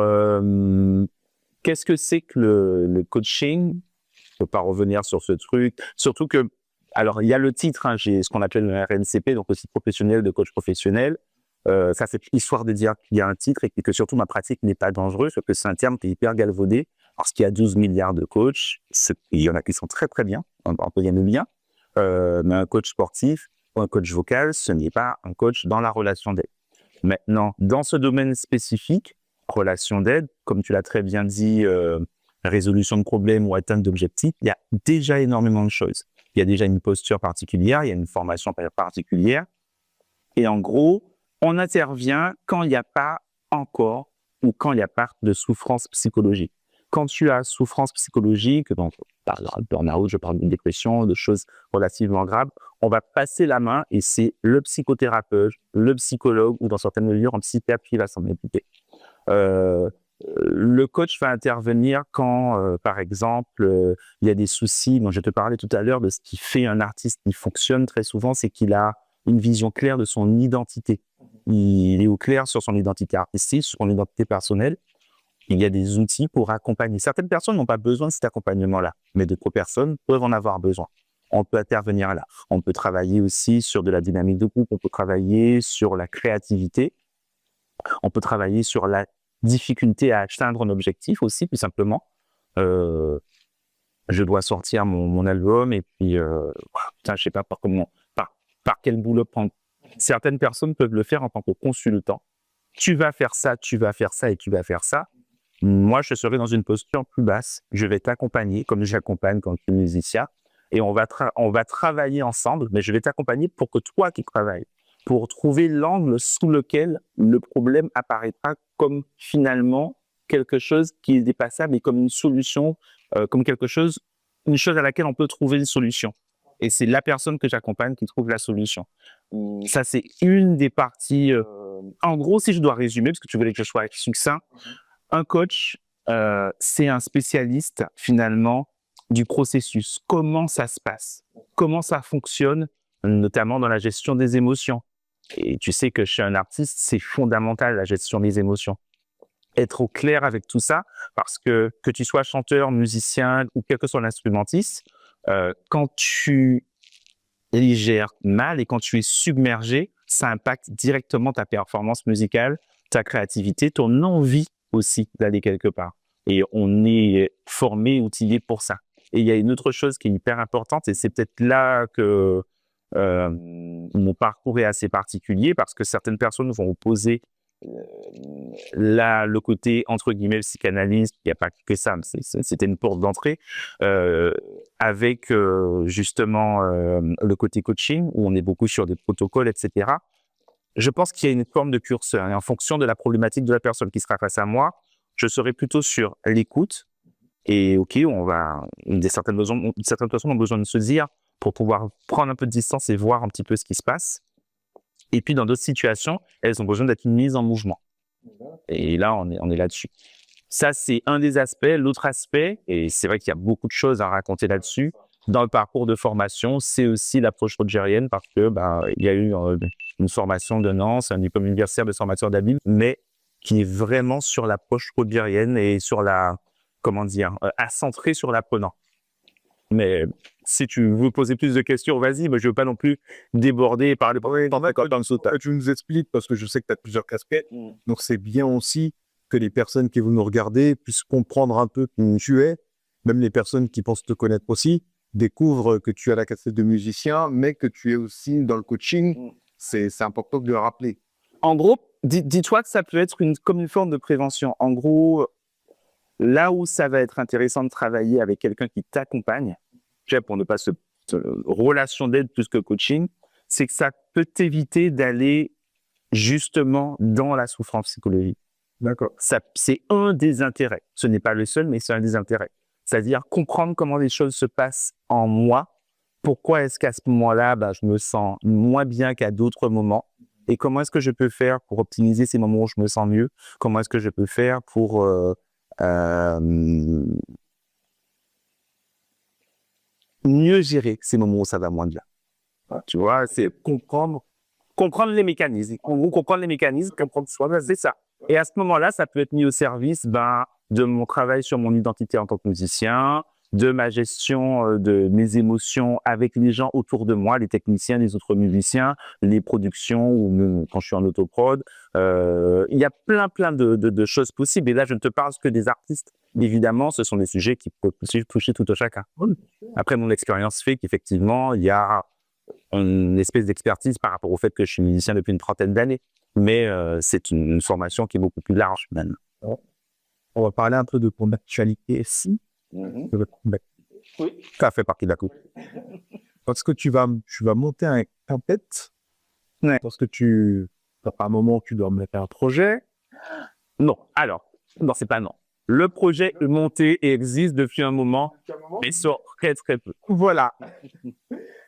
qu'est-ce que c'est que le coaching? Je ne peux pas revenir sur ce truc. Surtout que, alors, il y a le titre, hein, j'ai ce qu'on appelle le RNCP, donc aussi professionnel de coach professionnel. Ça, c'est histoire de dire qu'il y a un titre et que surtout ma pratique n'est pas dangereuse, parce que c'est un terme qui est hyper galvaudé. Parce qu'il y a 12 milliards de coachs, il y en a qui sont très très bien, on peut y aller bien. Mais un coach sportif ou un coach vocal, ce n'est pas un coach dans la relation d'aide. Maintenant, dans ce domaine spécifique, relation d'aide, comme tu l'as très bien dit, résolution de problèmes ou atteinte d'objectifs, il y a déjà énormément de choses. Il y a déjà une posture particulière, il y a une formation particulière. Et en gros, on intervient quand il n'y a pas encore ou quand il n'y a pas de souffrance psychologique. Quand tu as souffrance psychologique, donc par exemple burn-out, je parle d'une dépression, de choses relativement graves, on va passer la main et c'est le psychothérapeute, le psychologue ou dans certaines mesures un psychiatre qui va s'en occuper. Le coach va intervenir quand, par exemple, il y a des soucis. Dont je te parlais tout à l'heure de ce qui fait un artiste qui fonctionne très souvent, c'est qu'il a une vision claire de son identité. Il est au clair sur son identité artistique, sur son identité personnelle. Il y a des outils pour accompagner. Certaines personnes n'ont pas besoin de cet accompagnement-là, mais d'autres personnes peuvent en avoir besoin. On peut intervenir là. On peut travailler aussi sur de la dynamique de groupe. On peut travailler sur la créativité. On peut travailler sur la difficulté à atteindre un objectif aussi, tout simplement. Je dois sortir mon album et puis, putain, je sais pas par quel bout le prendre. Certaines personnes peuvent le faire en tant que consultant. Tu vas faire ça, tu vas faire ça et tu vas faire ça. Moi, je serai dans une posture plus basse. Je vais t'accompagner comme j'accompagne quand tu es musicien et on va travailler ensemble, mais je vais t'accompagner pour que toi qui travailles, pour trouver l'angle sous lequel le problème apparaîtra comme finalement quelque chose qui est dépassable et comme une solution, comme une chose à laquelle on peut trouver une solution. Et c'est la personne que j'accompagne qui trouve la solution. Ça, c'est une des parties. En gros, si je dois résumer, parce que tu voulais que je sois succinct, un coach, c'est un spécialiste finalement du processus. Comment ça se passe? Comment ça fonctionne, notamment dans la gestion des émotions. Et tu sais que chez un artiste, c'est fondamental la gestion des émotions. Être au clair avec tout ça, parce que tu sois chanteur, musicien ou quel que soit l'instrumentiste, quand tu les gères mal et quand tu es submergé, ça impacte directement ta performance musicale, ta créativité, ton envie aussi d'aller quelque part. Et on est formé, outillé pour ça. Et il y a une autre chose qui est hyper importante, et c'est peut-être là que mon parcours est assez particulier, parce que certaines personnes vont opposer là le côté entre guillemets psychanalyste, il n'y a pas que ça, c'était une porte d'entrée, avec justement le côté coaching où on est beaucoup sur des protocoles, etc. Je pense qu'il y a une forme de curseur et en fonction de la problématique de la personne qui sera face à moi, je serai plutôt sur l'écoute et ok, certaines personnes ont besoin de se dire pour pouvoir prendre un peu de distance et voir un petit peu ce qui se passe. Et puis, dans d'autres situations, elles ont besoin d'être mises en mouvement. Et là, on est là-dessus. Ça, c'est un des aspects. L'autre aspect, et c'est vrai qu'il y a beaucoup de choses à raconter là-dessus, dans le parcours de formation, c'est aussi l'approche rogerienne parce que il y a eu une formation de Nantes, un diplôme universitaire de formateur d'habiles, mais qui est vraiment sur l'approche rogerienne et sur à centrer sur l'apprenant. Mais si tu veux poser plus de questions, vas-y, mais je ne veux pas non plus déborder et parler Tu nous expliques, parce que je sais que tu as plusieurs casquettes, donc c'est bien aussi que les personnes qui vont nous regarder puissent comprendre un peu qui tu es, même les personnes qui pensent te connaître aussi, découvrent que tu as la casquette de musicien, mais que tu es aussi dans le coaching. C'est important de le rappeler. En gros, dis-toi que ça peut être comme une forme de prévention. En gros, là où ça va être intéressant de travailler avec quelqu'un qui t'accompagne, pour ne pas relation d'aide plus que coaching, c'est que ça peut t'éviter d'aller justement dans la souffrance psychologique. D'accord. C'est un des intérêts. Ce n'est pas le seul, mais c'est un des intérêts. C'est-à-dire comprendre comment les choses se passent en moi. Pourquoi est-ce qu'à ce moment-là, je me sens moins bien qu'à d'autres moments? Et comment est-ce que je peux faire pour optimiser ces moments où je me sens mieux? Comment est-ce que je peux faire pour mieux gérer ces moments où ça va moins bien? Tu vois, c'est comprendre les mécanismes. En gros, comprendre les mécanismes, comprendre soi, c'est ça. Et à ce moment-là, ça peut être mis au service de mon travail sur mon identité en tant que musicien, de ma gestion de mes émotions avec les gens autour de moi, les techniciens, les autres musiciens, les productions ou même quand je suis en autoprod. Il y a plein de choses possibles. Et là, je ne te parle que des artistes. Évidemment, ce sont des sujets qui peuvent toucher tout un chacun. Après, mon expérience fait qu'effectivement, il y a une espèce d'expertise par rapport au fait que je suis musicien depuis une trentaine d'années. Mais c'est une formation qui est beaucoup plus large, même. On va parler un peu de ton actualité ici. Oui. Ça fait partie de la coupe. Parce que tu vas monter un quintet. Ouais. Parce que tu n'as pas un moment où tu dois mettre un projet. Non. Alors, non, c'est pas non. Le projet est monté et existe depuis un moment, mais sur très, très peu. Voilà.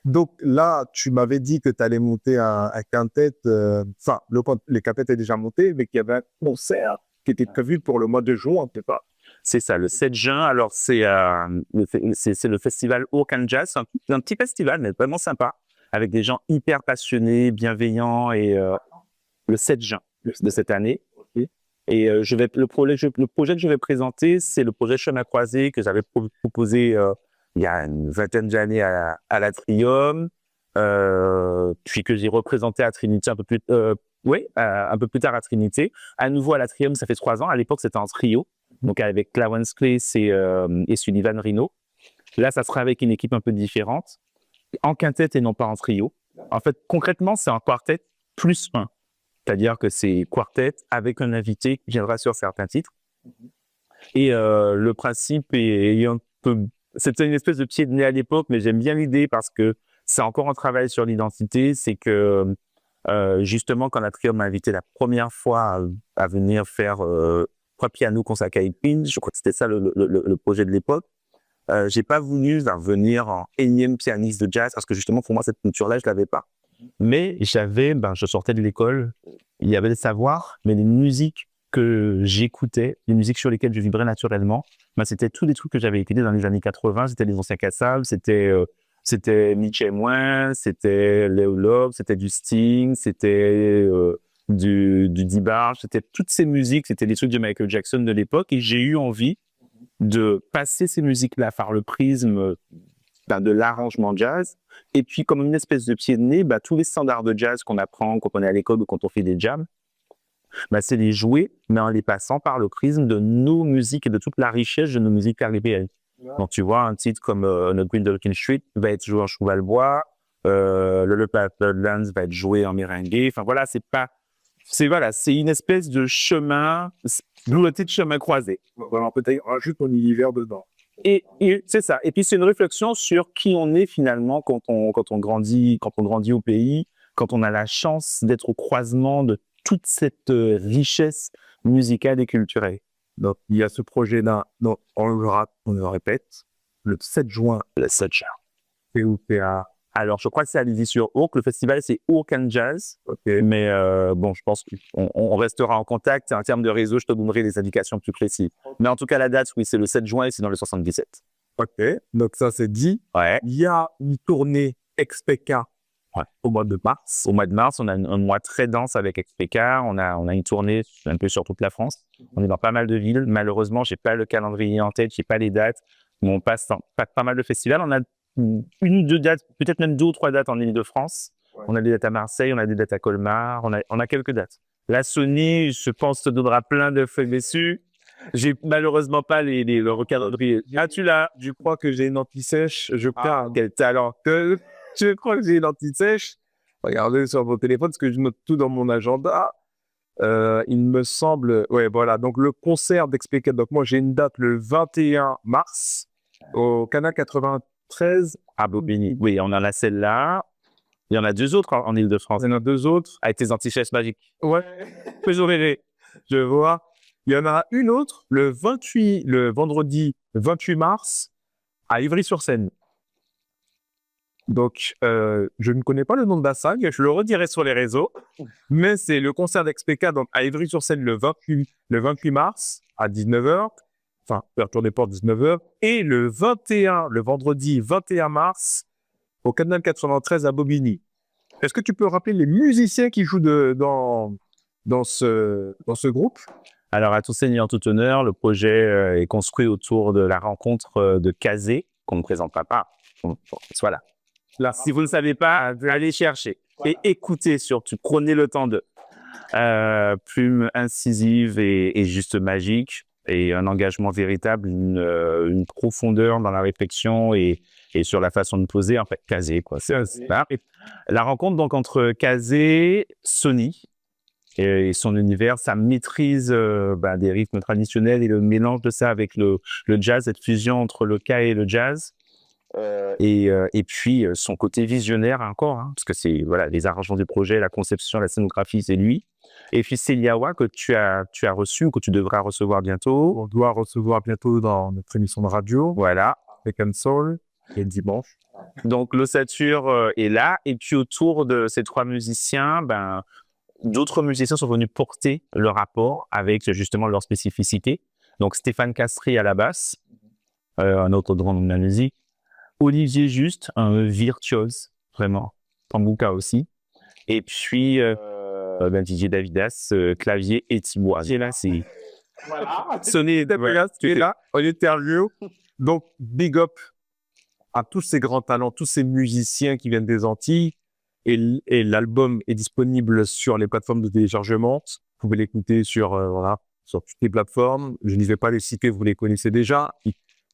Donc là, tu m'avais dit que tu allais monter un quintet. Enfin, les quintet est déjà monté, mais qu'il y avait un concert qui était prévu pour le mois de juin, c'est pas. C'est ça, le 7 juin. Alors, c'est le festival Urkan Jazz. C'est un petit festival, mais vraiment sympa, avec des gens hyper passionnés, bienveillants. Et le 7 juin de cette année. Et le projet que je vais présenter, c'est le projet Chemin Croisé que j'avais proposé il y a une vingtaine d'années à l'Atrium, puis que j'ai représenté à Trinité un peu plus tard à Trinité. À nouveau à l'Atrium, ça fait 3 ans. À l'époque, c'était en trio, donc avec Clarence Clace et Sullivan Rino. Là, ça sera avec une équipe un peu différente, en quintette et non pas en trio. En fait, concrètement, c'est un quartet plus 1. C'est-à-dire que c'est quartet avec un invité qui viendra sur certains titres. Et le principe est un peu... C'était une espèce de pied de nez à l'époque, mais j'aime bien l'idée parce que c'est encore un travail sur l'identité. C'est que, justement, quand l'Atrium m'a invité la première fois à venir faire 3 pianos consacrés Queen, je crois que c'était ça le projet de l'époque, j'ai pas voulu venir en énième pianiste de jazz parce que, justement, pour moi, cette culture-là, je l'avais pas. Mais je sortais de l'école, il y avait des savoirs, mais les musiques que j'écoutais, les musiques sur lesquelles je vibrais naturellement, c'était tous des trucs que j'avais écoutés dans les années 80, c'était les anciens Kassab, c'était Mitch Moin, c'était Léo Love, c'était du Sting, c'était du D-Barge, c'était toutes ces musiques, c'était les trucs de Michael Jackson de l'époque, et j'ai eu envie de passer ces musiques-là par le prisme de l'arrangement jazz, et puis comme une espèce de pied de nez, tous les standards de jazz qu'on apprend quand on est à l'école ou quand on fait des jams, c'est les jouer, mais en les passant par le prisme de nos musiques et de toute la richesse de nos musiques caribéennes. Ouais. Donc tu vois, un titre comme Notre Green Dolphin Street va être joué en cheval-bois, le Bloodlands va être joué en merengue, enfin voilà, c'est une espèce de chemin, de chemin croisé. Vraiment, peut-être rajoute ton univers dedans. Et c'est ça. Et puis c'est une réflexion sur qui on est finalement quand on grandit au pays, quand on a la chance d'être au croisement de toute cette richesse musicale et culturelle. Donc il y a ce projet-là. Donc on le répète, le 7 juin. Le 7 juin. C'est où c'est à... Alors je crois que c'est à Lizy-sur-Ourcq. Le festival c'est Urkan Jazz. Okay. Mais je pense qu'on restera en contact. En termes de réseau, je te donnerai les indications plus précises. Okay. Mais en tout cas, la date, oui, c'est le 7 juin et c'est dans le 77. Ok, donc ça c'est dit. Ouais. Il y a une tournée XPK au mois de mars. Au mois de mars, on a un mois très dense avec XPK. On a une tournée un peu sur toute la France. On est dans pas mal de villes. Malheureusement, j'ai pas le calendrier en tête, j'ai pas les dates. Mais on passe pas mal de festivals. On a 1 ou 2 dates, peut-être même 2 ou 3 dates en Île-de-France. Ouais. On a des dates à Marseille, on a des dates à Colmar, on a quelques dates. La Sony, je pense, te donnera plein de feuilles dessus. J'ai malheureusement pas le recadré. Ah, tu l'as. Je crois que j'ai une anti-sèche. Quel talent. Je crois que j'ai une anti-sèche. Regardez sur vos téléphones, parce que je note tout dans mon agenda. Il me semble... Ouais, voilà. Donc, le concert d'XPK. Donc, moi, j'ai une date le 21 mars au Canal 93 à Bobigny. Oui, on en a celle-là. Il y en a 2 autres en Île-de-France. Il y en a 2 autres. Avec tes anti-sèches magiques. Ouais. Je vois. Il y en a une autre le vendredi 28 mars à Ivry-sur-Seine. Donc, je ne connais pas le nom de la salle, je le redirai sur les réseaux, mais c'est le concert d'XPK donc à Ivry-sur-Seine le 28 mars à 19h, enfin, ouverture des portes 19h, et le vendredi 21 mars au Canal 93 à Bobigny. Est-ce que tu peux rappeler les musiciens qui jouent dans ce groupe ? Alors, à tout seigneur, tout honneur, le projet est construit autour de la rencontre de Kazé, qu'on ne présentera pas. Voilà. Là, si vous ne savez pas, allez chercher et écoutez surtout. Prenez le temps de plume incisive et juste magique et un engagement véritable, une profondeur dans la réflexion et sur la façon de poser. En fait, Kazé, quoi. C'est la rencontre donc entre Kazé, Sony et son univers, sa maîtrise des rythmes traditionnels et le mélange de ça avec le jazz, cette fusion entre le Ka et le jazz. Et puis son côté visionnaire encore, parce que c'est les arrangements du projet, la conception, la scénographie, c'est lui. Et puis c'est Liawa que tu as reçu ou que tu devras recevoir bientôt. On doit recevoir bientôt dans notre émission de radio. Voilà. Avec un soul et le dimanche. Donc l'ossature est là. Et puis autour de ces 3 musiciens, d'autres musiciens sont venus porter le rapport avec justement leur spécificité. Donc Stéphane Castry à la basse, un autre grand nom de la musique. Olivier Juste, un virtuose, vraiment. Tambouka aussi. Et puis Didier Davidas, clavier et tibois. Et là, c'est... Voilà. Sonné, Tu es là, en interview. Donc, big up à tous ces grands talents, tous ces musiciens qui viennent des Antilles. Et l'album est disponible sur les plateformes de téléchargement. Vous pouvez l'écouter sur toutes les plateformes. Je n'y vais pas les citer, vous les connaissez déjà. Vous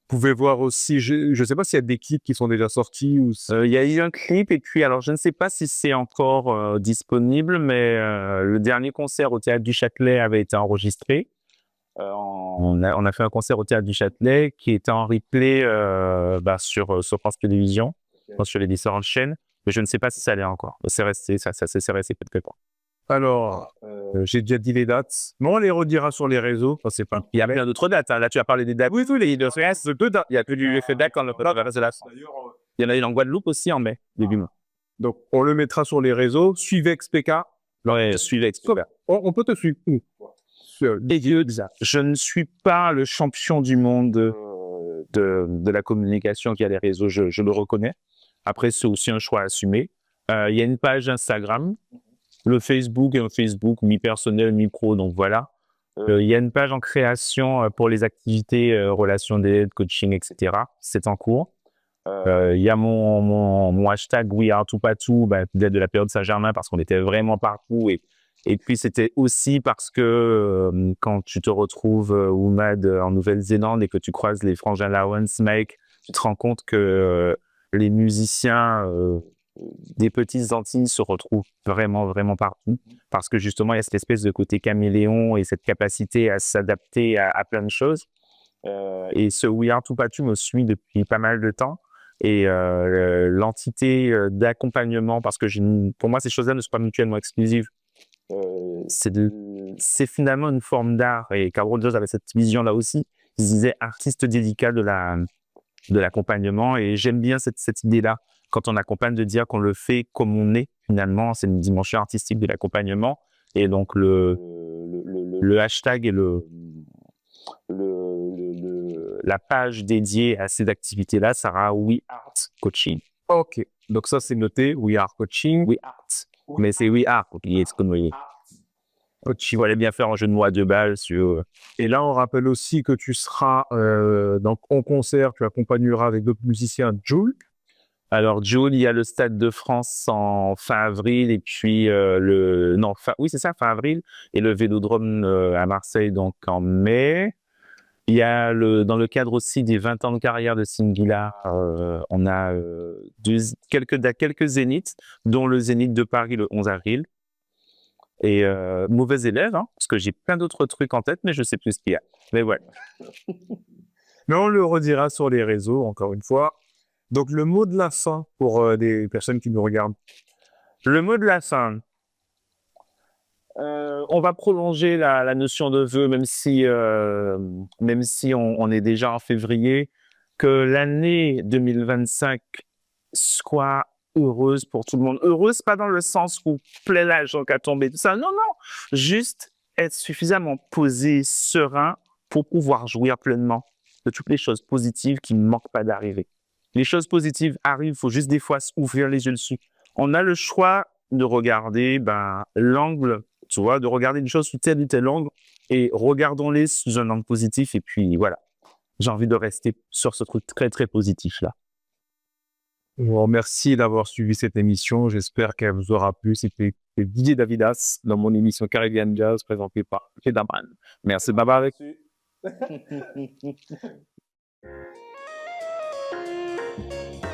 pouvez voir aussi, je ne sais pas s'il y a des clips qui sont déjà sortis. Il y a eu un clip et puis, alors je ne sais pas si c'est encore disponible, mais le dernier concert au Théâtre du Châtelet avait été enregistré. On a fait un concert au Théâtre du Châtelet qui était en replay sur France Télévisions, sur les différentes chaînes. Mais je ne sais pas si ça l'est encore. C'est resté quelque temps. Alors, j'ai déjà dit les dates. Mais on les redira sur les réseaux. Enfin, c'est pas... Il y a plein d'autres dates. Hein. Là, tu as parlé des dates. Oui, il reste 2 dates. Il y a plus du effet d'acc quand le reste de la... Il y en a une en Guadeloupe aussi en mai, début mai. Donc, on le mettra sur les réseaux. Suivez XPK. Ouais, suivez XPK. On peut te suivre où? Je ne suis pas le champion du monde de la communication via les réseaux, je le reconnais. Après, c'est aussi un choix assumé. Il y a une page Instagram, le Facebook est un Facebook mi-personnel, mi-pro, donc voilà. Il y a une page en création pour les activités, relations d'aide, coaching, etc. C'est en cours. Il y a mon hashtag We Are Tupatu, peut-être de la période Saint-Germain, parce qu'on était vraiment partout. Et puis, c'était aussi parce que quand tu te retrouves, Oumad, en Nouvelle-Zélande et que tu croises les frangins Lawrence, Mike, tu te rends compte que les musiciens des petites Antilles se retrouvent vraiment, vraiment partout. Parce que justement, il y a cette espèce de côté caméléon et cette capacité à s'adapter à plein de choses. Et ce We Are Tupatu me suit depuis pas mal de temps. Et l'entité d'accompagnement, parce que pour moi, ces choses-là ne sont pas mutuellement exclusives. C'est finalement une forme d'art. Et Carl Rogers avait cette vision-là aussi. Il disait artiste délicat de l'accompagnement. Et j'aime bien cette idée-là, quand on accompagne, de dire qu'on le fait comme on est, finalement. C'est une dimension artistique de l'accompagnement. Et donc, le hashtag et la page dédiée à ces activités-là sera We Art Coaching. OK. Donc, ça, c'est noté. We Are Coaching. We Art. Mais c'est We Are. C'est comme oui. Il fallait bien faire un jeu de mots à 2 balles sur... Et là, on rappelle aussi que tu seras en concert, tu accompagneras avec d'autres musiciens Jul. Alors, Jul, il y a le Stade de France en fin avril et puis fin avril, et le Vélodrome à Marseille, donc en mai. Il y a dans le cadre aussi des 20 ans de carrière de Singila, on a quelques zéniths, dont le Zénith de Paris le 11 avril. Et mauvais élève, hein, parce que j'ai plein d'autres trucs en tête, mais je ne sais plus ce qu'il y a. Mais ouais. Mais on le redira sur les réseaux, encore une fois. Donc, le mot de la fin pour des personnes qui nous regardent. Le mot de la fin. On va prolonger la notion de vœu, même si on est déjà en février, que l'année 2025 soit heureuse pour tout le monde. Heureuse, pas dans le sens où plein l'argent qui a tombé, tout ça. Non, non. Juste être suffisamment posé, serein pour pouvoir jouir pleinement de toutes les choses positives qui ne manquent pas d'arriver. Les choses positives arrivent, il faut juste des fois ouvrir les yeux dessus. On a le choix de regarder l'angle, tu vois, de regarder une chose sous tel ou tel angle, et regardons-les sous un angle positif, et puis voilà. J'ai envie de rester sur ce truc très, très positif-là. Je vous remercie d'avoir suivi cette émission. J'espère qu'elle vous aura plu. C'était Didier Davidas dans mon émission Caribbean Jazz présentée par Kedaman. Merci, bye bye. Avec